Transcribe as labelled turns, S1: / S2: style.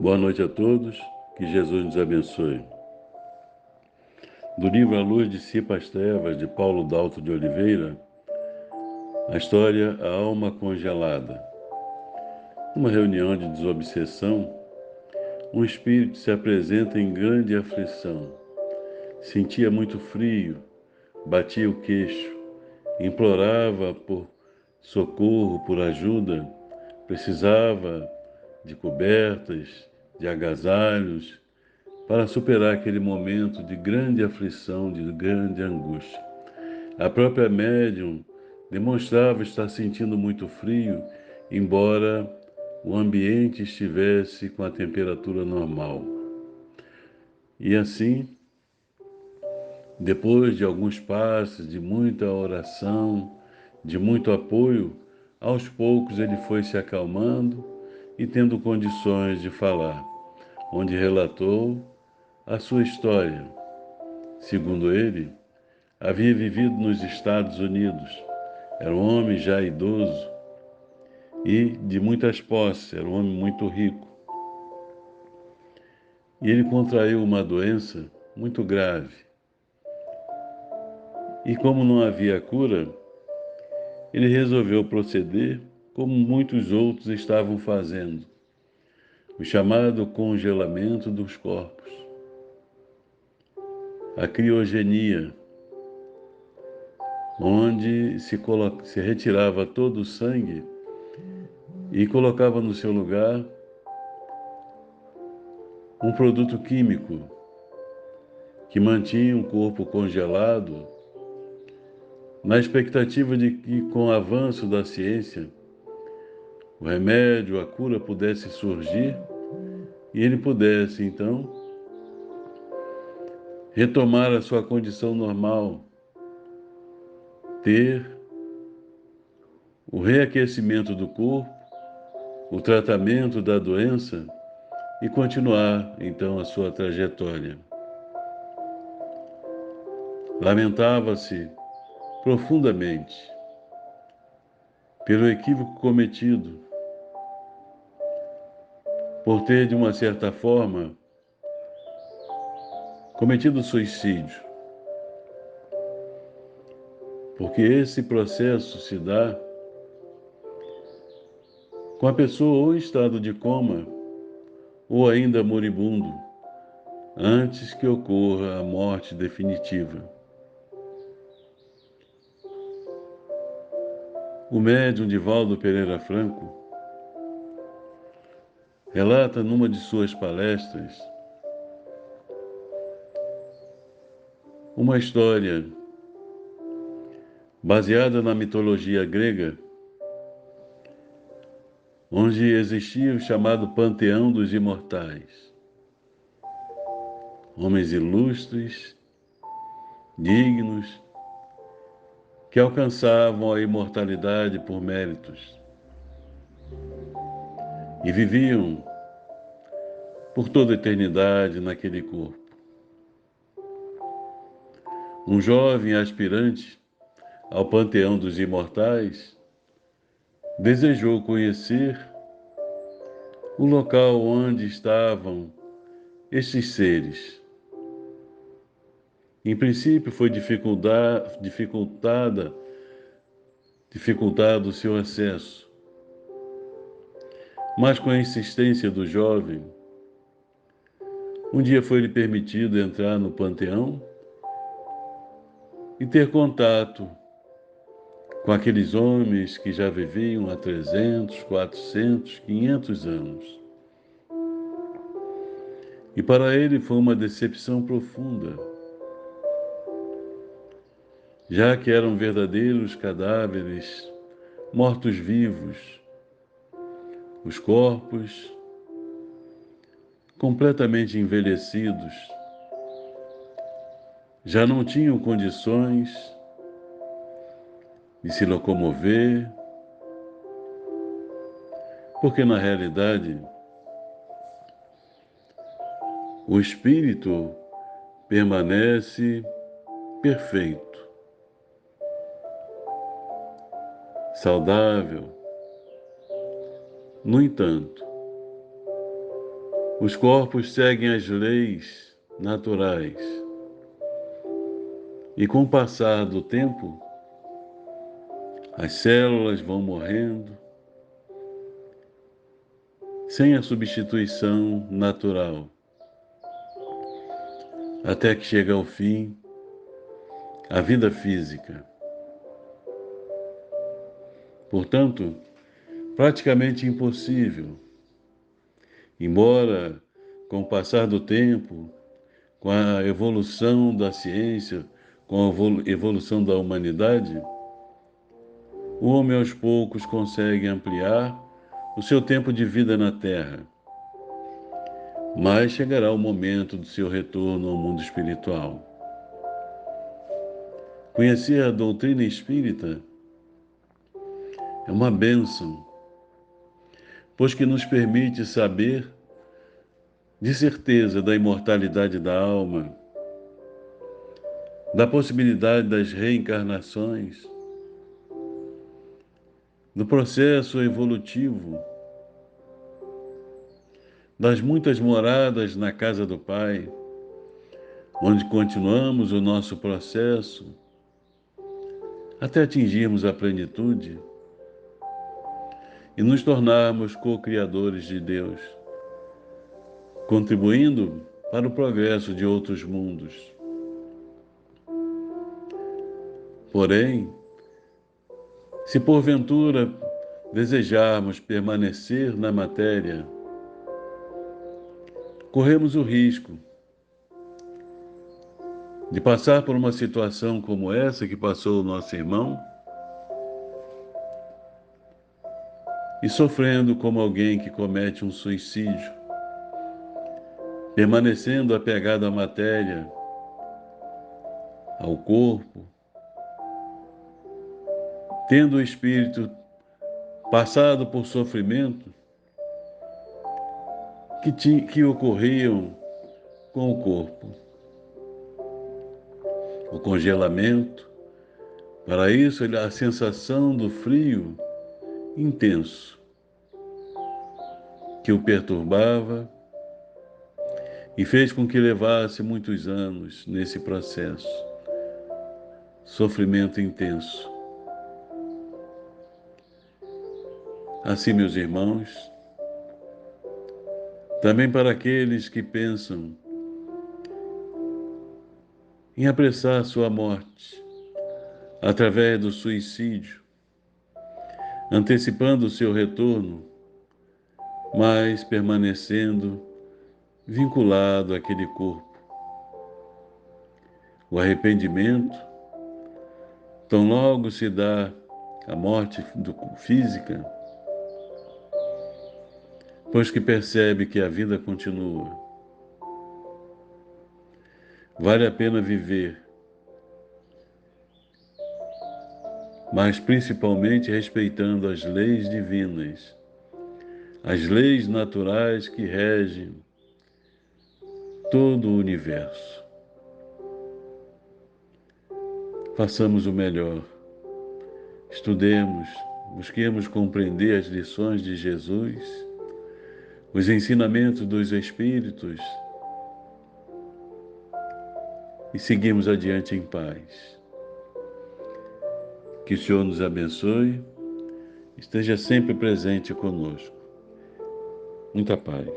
S1: Boa noite a todos, que Jesus nos abençoe. Do livro A Luz Dissipa as Trevas, de Paulo Dalto de Oliveira, a história A Alma Congelada. Numa reunião de desobsessão, um espírito se apresenta em grande aflição. Sentia muito frio, batia o queixo, implorava por socorro, por ajuda, precisava de cobertas, de agasalhos, para superar aquele momento de grande aflição, de grande angústia. A própria médium demonstrava estar sentindo muito frio, embora o ambiente estivesse com a temperatura normal. E assim, depois de alguns passos, de muita oração, de muito apoio, aos poucos ele foi se acalmando e tendo condições de falar, onde relatou a sua história. Segundo ele, havia vivido nos Estados Unidos. Era um homem já idoso e de muitas posses, era um homem muito rico. E ele contraiu uma doença muito grave. E como não havia cura, ele resolveu proceder como muitos outros estavam fazendo, o chamado congelamento dos corpos, a criogenia, onde se retirava todo o sangue e colocava no seu lugar um produto químico que mantinha o corpo congelado, na expectativa de que, com o avanço da ciência, o remédio, a cura pudesse surgir e ele pudesse, então, retomar a sua condição normal, ter o reaquecimento do corpo, o tratamento da doença e continuar, então, a sua trajetória. Lamentava-se profundamente pelo equívoco cometido, por ter, de uma certa forma, cometido suicídio. Porque esse processo se dá com a pessoa ou em estado de coma, ou ainda moribundo, antes que ocorra a morte definitiva. O médium Divaldo Pereira Franco relata numa de suas palestras uma história baseada na mitologia grega, onde existia o chamado Panteão dos Imortais. Homens ilustres, dignos, que alcançavam a imortalidade por méritos e viviam por toda a eternidade naquele corpo. Um jovem aspirante ao Panteão dos Imortais desejou conhecer o local onde estavam estes seres. Em princípio foi dificultado o seu acesso, mas com a insistência do jovem, um dia foi-lhe permitido entrar no panteão e ter contato com aqueles homens que já viviam há 300, 400, 500 anos. E para ele foi uma decepção profunda, já que eram verdadeiros cadáveres, mortos-vivos, os corpos completamente envelhecidos, já não tinham condições de se locomover, porque na realidade o espírito permanece perfeito, saudável. No entanto, Os corpos seguem as leis naturais e, com o passar do tempo, as células vão morrendo sem a substituição natural, até que chega ao fim a vida física. Portanto, praticamente impossível, embora com o passar do tempo, com a evolução da ciência, com a evolução da humanidade, o homem aos poucos consegue ampliar o seu tempo de vida na Terra, mas chegará o momento do seu retorno ao mundo espiritual. Conhecer a doutrina espírita é uma bênção, pois que nos permite saber de certeza da imortalidade da alma, da possibilidade das reencarnações, do processo evolutivo, das muitas moradas na casa do Pai, onde continuamos o nosso processo até atingirmos a plenitude e nos tornarmos co-criadores de Deus, contribuindo para o progresso de outros mundos. Porém, se porventura desejarmos permanecer na matéria, corremos o risco de passar por uma situação como essa que passou o nosso irmão e sofrendo como alguém que comete um suicídio, permanecendo apegado à matéria, ao corpo, tendo o espírito passado por sofrimento que ocorriam com o corpo. O congelamento, para isso a sensação do frio intenso que o perturbava e fez com que levasse muitos anos nesse processo. Sofrimento intenso. Assim, meus irmãos, também para aqueles que pensam em apressar sua morte através do suicídio, antecipando o seu retorno, mas permanecendo vinculado àquele corpo. O arrependimento, tão logo se dá a morte física, pois que percebe que a vida continua. Vale a pena viver, mas principalmente respeitando as leis divinas, as leis naturais que regem todo o universo. Façamos o melhor, estudemos, busquemos compreender as lições de Jesus, os ensinamentos dos Espíritos e seguimos adiante em paz. Que o Senhor nos abençoe, esteja sempre presente conosco. Muita paz.